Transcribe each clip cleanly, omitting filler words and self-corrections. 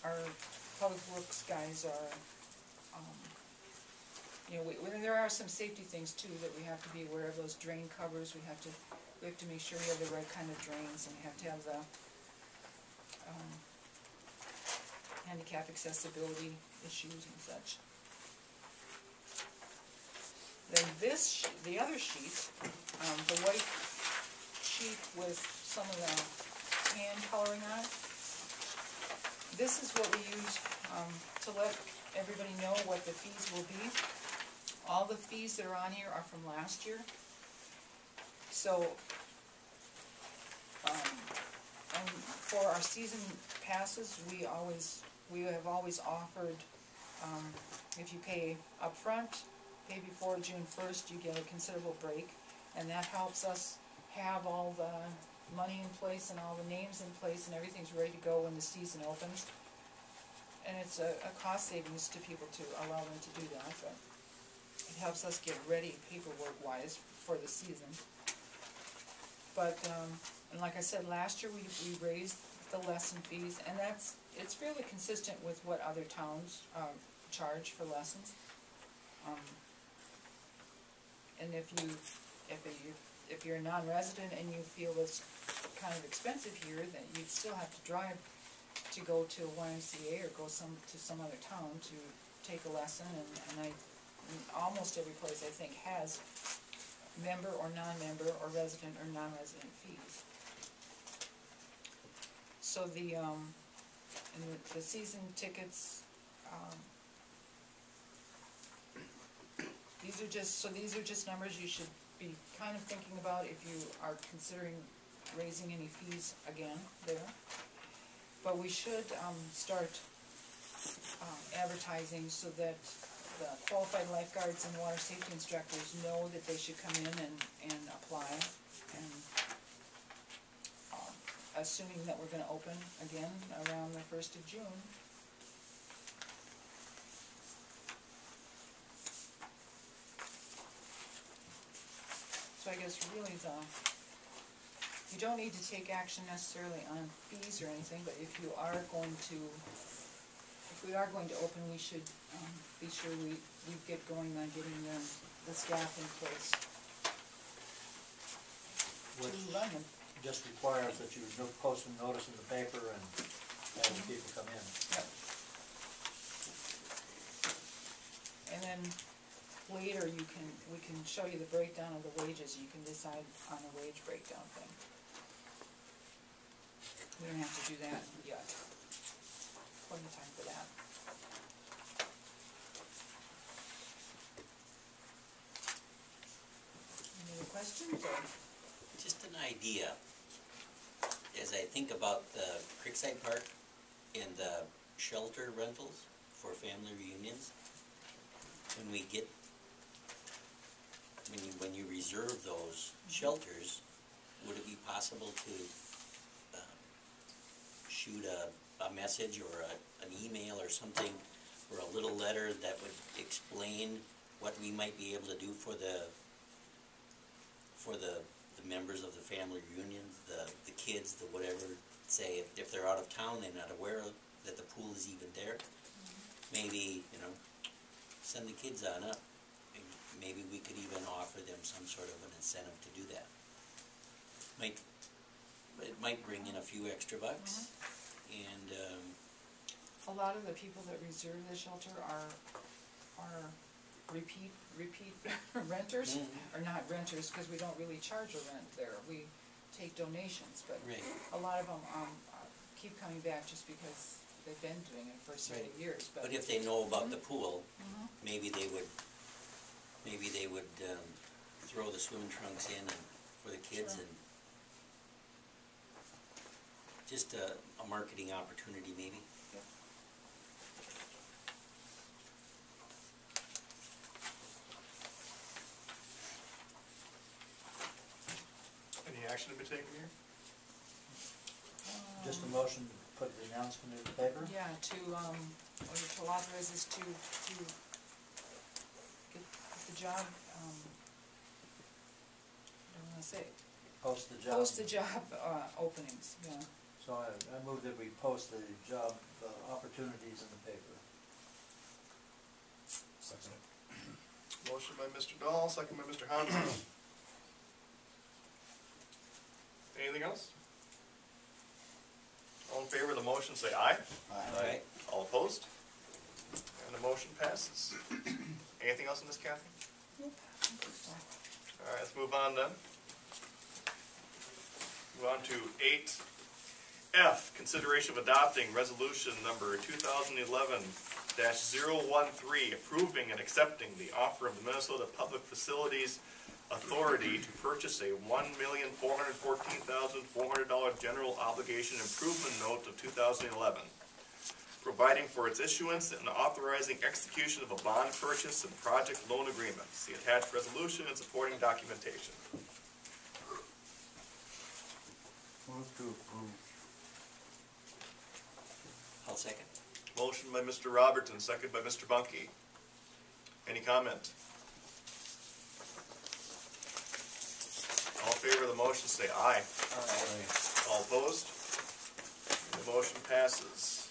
our public works guys are, you know, there are some safety things too that we have to be aware of. Those drain covers, we have to make sure we have the right kind of drains, and we have to have the handicap accessibility issues and such. Then this, the other sheet, the white sheet with some of the hand coloring on it, this is what we use to let everybody know what the fees will be. All the fees that are on here are from last year. So, and for our season passes, we have always offered, if you pay up front, pay before June 1st, you get a considerable break, and that helps us have all the money in place and all the names in place and everything's ready to go when the season opens. And it's a cost savings to people to allow them to do that, but it helps us get ready paperwork-wise for the season. But, and like I said, last year we raised the lesson fees, and it's fairly consistent with what other towns charge for lessons. And if you're a non-resident and you feel it's kind of expensive here, then you'd still have to drive to go to a YMCA or go to some other town to take a lesson, and almost every place I think has member or non-member or resident or non-resident fees. So the season tickets, these are just numbers you should be kind of thinking about if you are considering raising any fees again there. But we should start advertising so that the qualified lifeguards and water safety instructors know that they should come in and apply, and assuming that we're going to open again around the 1st of June. So I guess really you don't need to take action necessarily on fees or anything, but if we are going to open, we should be sure we get going on getting the staff in place to run them. Just requires that you post a notice in the paper and have the people come in. Yep. And then later we can show you the breakdown of the wages. You can decide on a wage breakdown thing. We don't have to do that yet. Plenty of time for that. Any other questions? Or? Just an idea. As I think about the Creekside Park and the shelter rentals for family reunions, when you reserve those shelters, would it be possible to shoot a message or an email or something, or a little letter that would explain what we might be able to do for the members of the family reunions, the kids, the whatever. Say if they're out of town, they're not aware that the pool is even there. Maybe, send the kids on up. Maybe we could even offer them some sort of an incentive to do that. It might bring in a few extra bucks. And a lot of the people that reserve the shelter are repeat renters, or not renters, because we don't really charge a rent there. We take donations, but a lot of them keep coming back just because they've been doing it for several years. But if they know about the pool, maybe they would throw the swimming trunks in for the kids, and just a marketing opportunity maybe. Yep. Any action to be taken here? Just a motion to put the announcement in the paper? Yeah, to authorize us to get the job, what do I want to say? Post the job. Post the job openings, yeah. So I move that we post the job opportunity opportunities in the paper. Second. Motion by Mr. Dahl, second by Mr. Hanson. Anything else? All in favor of the motion, say aye. Alright, All opposed? And the motion passes. Anything else in this, Kathy? Nope. All right, let's move on then. Move on to 8F, consideration of adopting resolution number 2011-013, approving and accepting the offer of the Minnesota Public Facilities Authority to purchase a $1,414,400 general obligation improvement note of 2011, providing for its issuance and authorizing execution of a bond purchase and project loan agreement. See attached resolution and supporting documentation. Move to approve. I'll second. Motion by Mr. Robertson, second by Mr. Bunky. Any comment? All in favor of the motion, say aye. Alright, All opposed? The motion passes.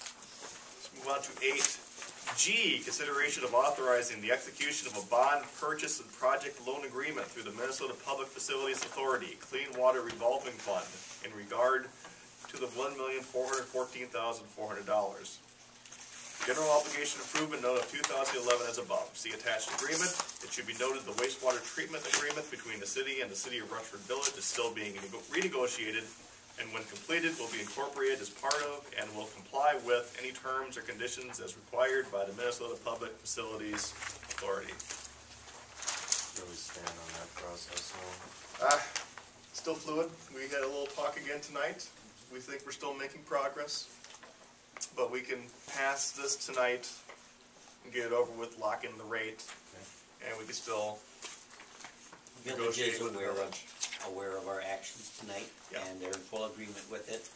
Let's move on to 8G, consideration of authorizing the execution of a bond purchase and project loan agreement through the Minnesota Public Facilities Authority Clean Water Revolving Fund in regard to the $1,414,400. General obligation improvement note of 2011 as above. See attached agreement. It should be noted the wastewater treatment agreement between the city and the city of Rushford Village is still being renegotiated, and when completed will be incorporated as part of and will comply with any terms or conditions as required by the Minnesota Public Facilities Authority. Where we stand on that process now? Still fluid. We had a little talk again tonight. We think we're still making progress, but we can pass this tonight and get it over with, lock in the rate, and we can still Village negotiate is with the village. aware of our actions tonight, Yeah. and they're in full agreement with it.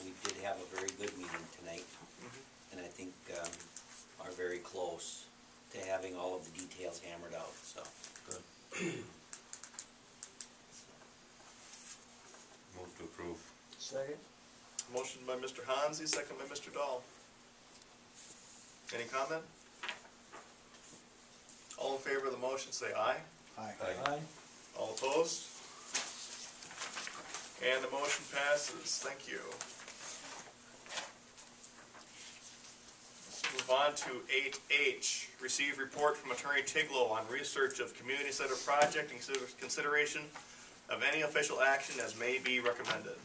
We did have a very good meeting tonight, and I think are very close to having all of the details hammered out, so. Good. Move to approve. Second? Motion by Mr. Hansi, second by Mr. Dahl. Any comment? All in favor of the motion, say aye. Aye. All opposed? And the motion passes. Thank you. Let's move on to 8H. Receive report from Attorney Tiglo on research of community center project and consideration of any official action as may be recommended.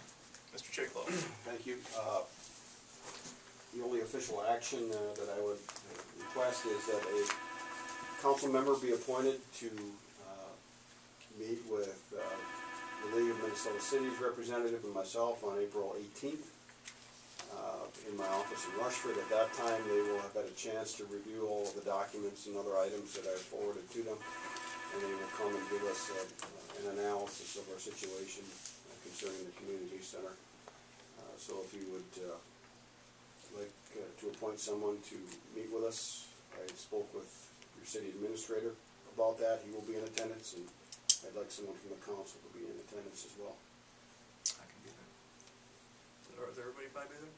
Mr. Tiglo. Thank you. The only official action that I would request is that a council member be appointed to meet with the League of Minnesota Cities representative and myself on April 18th in my office in Rushford. At that time, they will have had a chance to review all of the documents and other items that I forwarded to them, and they will come and give us an analysis of our situation concerning the community center. So if you would like to appoint someone to meet with us, I spoke with your city administrator about that. He will be in attendance, and I'd like someone from the council to be in attendance as well. I can be there. Is everybody fine be there?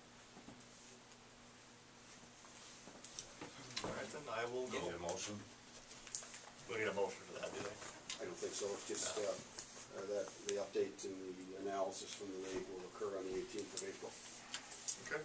All right, then I will go. Need a motion? We need a motion for that, do they? I don't think so. It's just that the update and the analysis from the league will occur on the 18th of April. Okay.